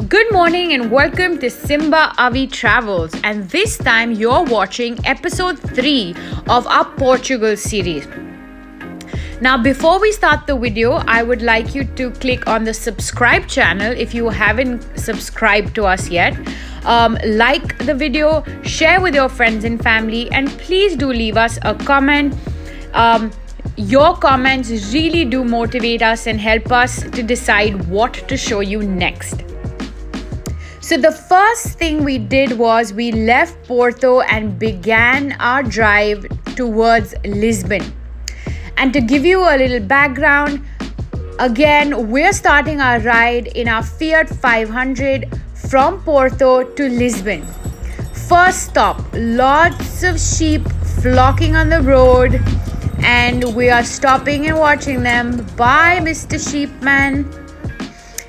Good morning and welcome to SimbaviTravels, and this time you're watching episode 3 of our Portugal series. Now before we start the video, I would like you to click on the subscribe channel if you haven't subscribed to us yet. Like the video, share with your friends and family, and please do leave us a comment. Your comments really do motivate us and help us to decide what to show you next. So the first thing we did was we left Porto and began our drive towards Lisbon. And to give you a little background, again, we're starting our ride in our Fiat 500 from Porto to Lisbon. First stop, lots of sheep flocking on the road, and we are stopping and watching them. Bye, Mr. Sheepman.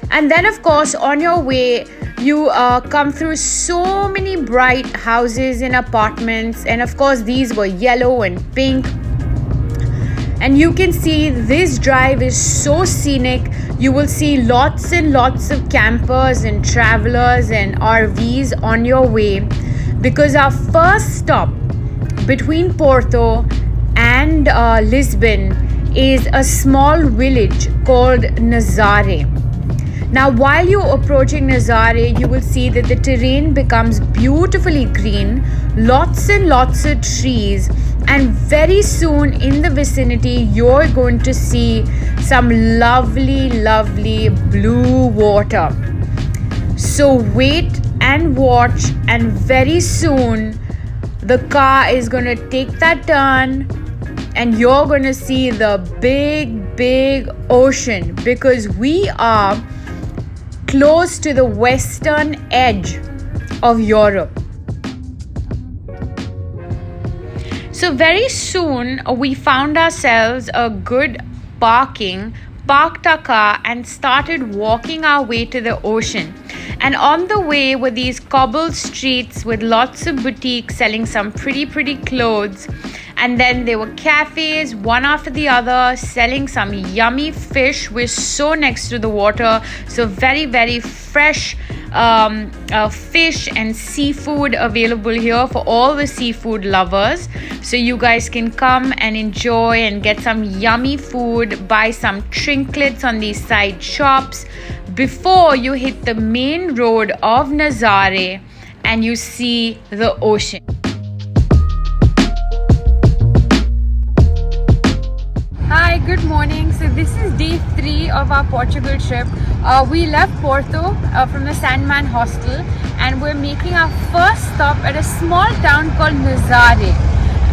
And then, of course, on your way, you come through so many bright houses and apartments, and of course these were yellow and pink, and you can see this drive is so scenic. You will see lots and lots of campers and travelers and RVs on your way, because our first stop between Porto and Lisbon is a small village called Nazaare. Now, while you're approaching Nazaare, you will see that the terrain becomes beautifully green, lots and lots of trees, and very soon in the vicinity, you're going to see some lovely, lovely blue water. So wait and watch, and very soon the car is going to take that turn and you're going to see the big ocean, because we are close to the western edge of Europe. So very soon we found ourselves a good parking, parked our car and started walking our way to the ocean. And on the way were these cobbled streets with lots of boutiques selling some pretty clothes. And then there were cafes, one after the other, selling some yummy fish. We're so next to the water, so very fresh fish and seafood available here for all the seafood lovers. So you guys can come and enjoy and get some yummy food, buy some trinkets on these side shops before you hit the main road of Nazaare and you see the ocean. Hi, good morning. So this is day 3 of our Portugal trip. We left Porto from the Sandman Hostel, and we're making our first stop at a small town called Nazaare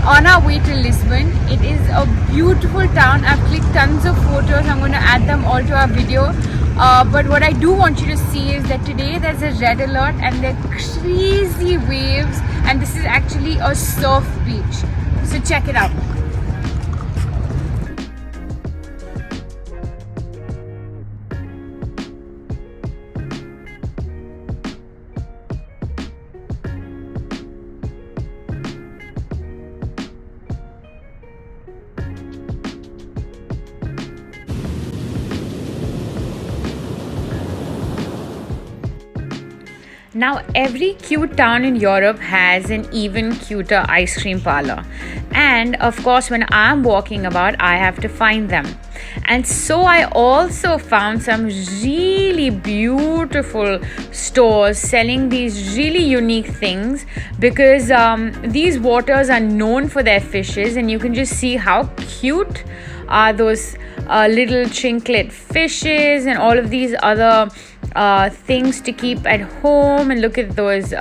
on our way to Lisbon. It is a beautiful town. I've clicked tons of photos. I'm going to add them all to our video. But what I do want you to see is that today there's a red alert and there are crazy waves, and this is actually a surf beach. So check it out. Now, every cute town in Europe has an even cuter ice cream parlor. And of course, when I'm walking about, I have to find them. And so I also found some really beautiful stores selling these really unique things, because these waters are known for their fishes, and you can just see how cute are those little trinket fishes and all of these other things to keep at home. And look at those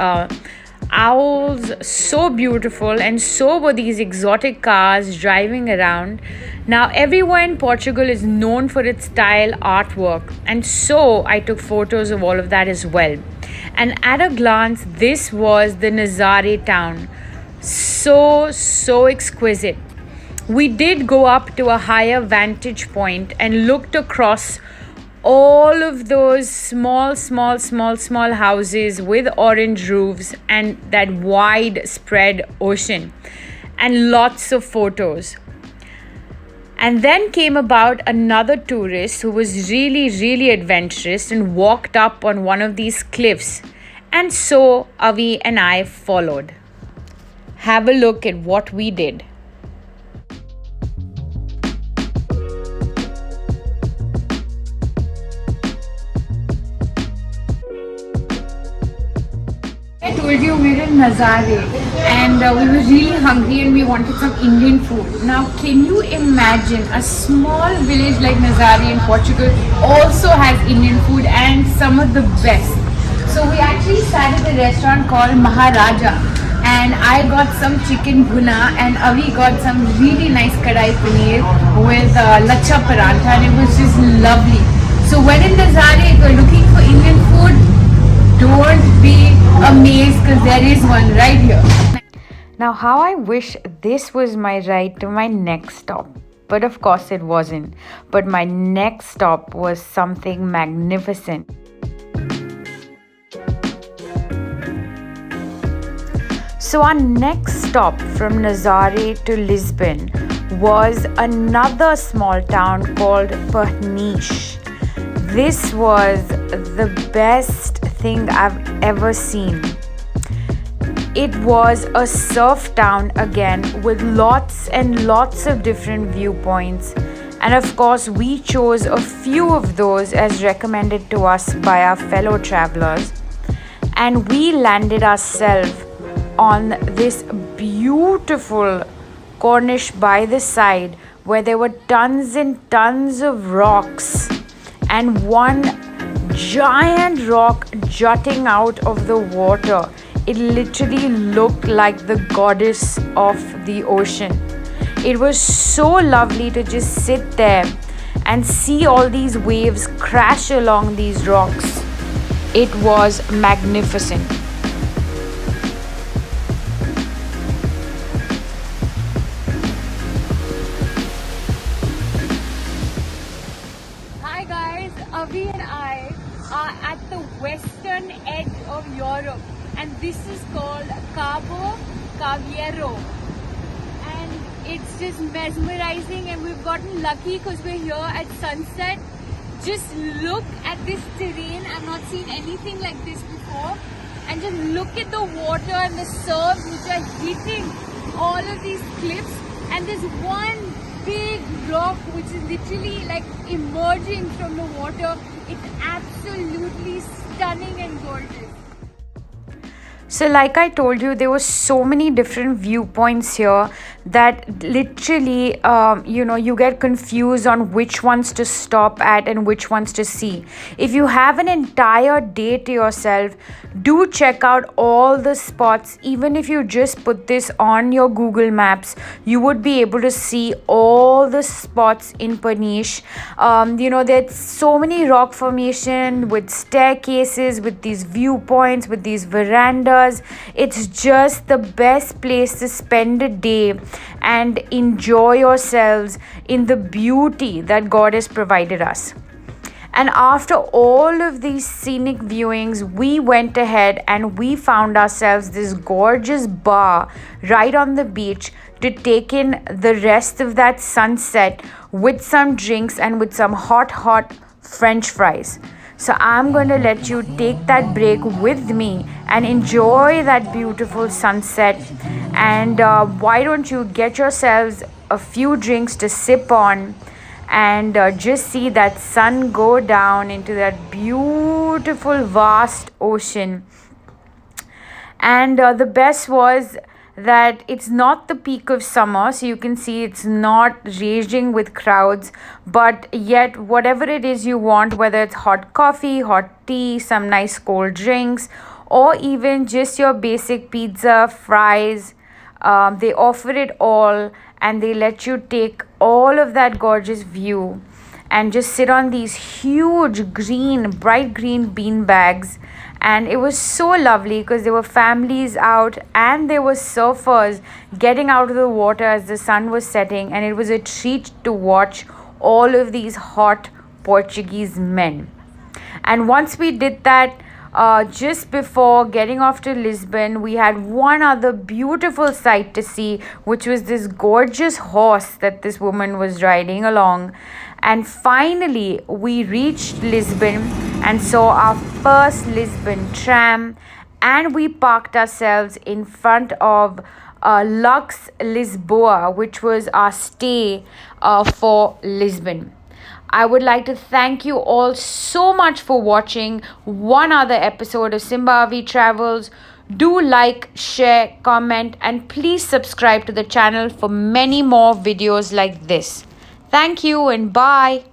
owls, so beautiful. And so were these exotic cars driving around. Now everywhere in Portugal is known for its tile artwork, and so I took photos of all of that as well. And at a glance, this was the Nazaare town. So exquisite. We did go up to a higher vantage point and looked across all of those small houses with orange roofs and that wide spread ocean, and lots of photos. And then came about another tourist who was really, really adventurous and walked up on one of these cliffs. And so Avi and I followed. Have a look at what we did. I told you we were in Nazaare and we were really hungry and we wanted some Indian food. Now can you imagine a small village like Nazaare in Portugal also has Indian food and some of the best. So we actually sat at a restaurant called Maharaja and I got some chicken bhuna and Avi got some really nice kadai paneer with lacha parantha and it was just lovely. So when in Nazaare if you're looking for Indian food, don't be amazed because there is one right here. Now how I wish this was my ride to my next stop. But of course it wasn't. But my next stop was something magnificent. So our next stop from Nazaare to Lisbon was another small town called Peniche. This was the best thing I've ever seen. It was a surf town again with lots and lots of different viewpoints. And of course, we chose a few of those as recommended to us by our fellow travelers. And we landed ourselves on this beautiful Corniche by the side where there were tons and tons of rocks and one giant rock jutting out of the water. It literally looked like the goddess of the ocean. It was so lovely to just sit there and see all these waves crash along these rocks. It was magnificent. Hi guys, Avi and I are at the western edge of Europe and this is called Cabo Caviero and it's just mesmerizing and we've gotten lucky because we're here at sunset. Just look at this terrain. I've not seen anything like this before and just look at the water and the surfs which are hitting all of these cliffs and there's one big rock which is literally like emerging from the water. It's absolutely stunning and gorgeous. So like I told you, there were so many different viewpoints here that literally, you get confused on which ones to stop at and which ones to see. If you have an entire day to yourself, do check out all the spots. Even if you just put this on your Google Maps, you would be able to see all the spots in Peniche. There's so many rock formation with staircases, with these viewpoints, with these verandas. It's just the best place to spend a day and enjoy yourselves in the beauty that God has provided us. And after all of these scenic viewings, we went ahead and we found ourselves this gorgeous bar right on the beach to take in the rest of that sunset with some drinks and with some hot French fries. So I'm going to let you take that break with me and enjoy that beautiful sunset. And why don't you get yourselves a few drinks to sip on and just see that sun go down into that beautiful vast ocean. And the best was that it's not the peak of summer, so you can see it's not raging with crowds, but yet whatever it is you want, whether it's hot coffee, hot tea, some nice cold drinks, or even just your basic pizza, fries, they offer it all and they let you take all of that gorgeous view and just sit on these huge bright green bean bags. And it was so lovely because there were families out and there were surfers getting out of the water as the sun was setting, and it was a treat to watch all of these hot Portuguese men. And once we did that, just before getting off to Lisbon, we had one other beautiful sight to see, which was this gorgeous horse that this woman was riding along. And finally, we reached Lisbon and saw our first Lisbon tram, and we parked ourselves in front of Lux Lisboa, which was our stay for Lisbon. I would like to thank you all so much for watching one other episode of SimbaviTravels. Do like, share, comment, and please subscribe to the channel for many more videos like this. Thank you and bye.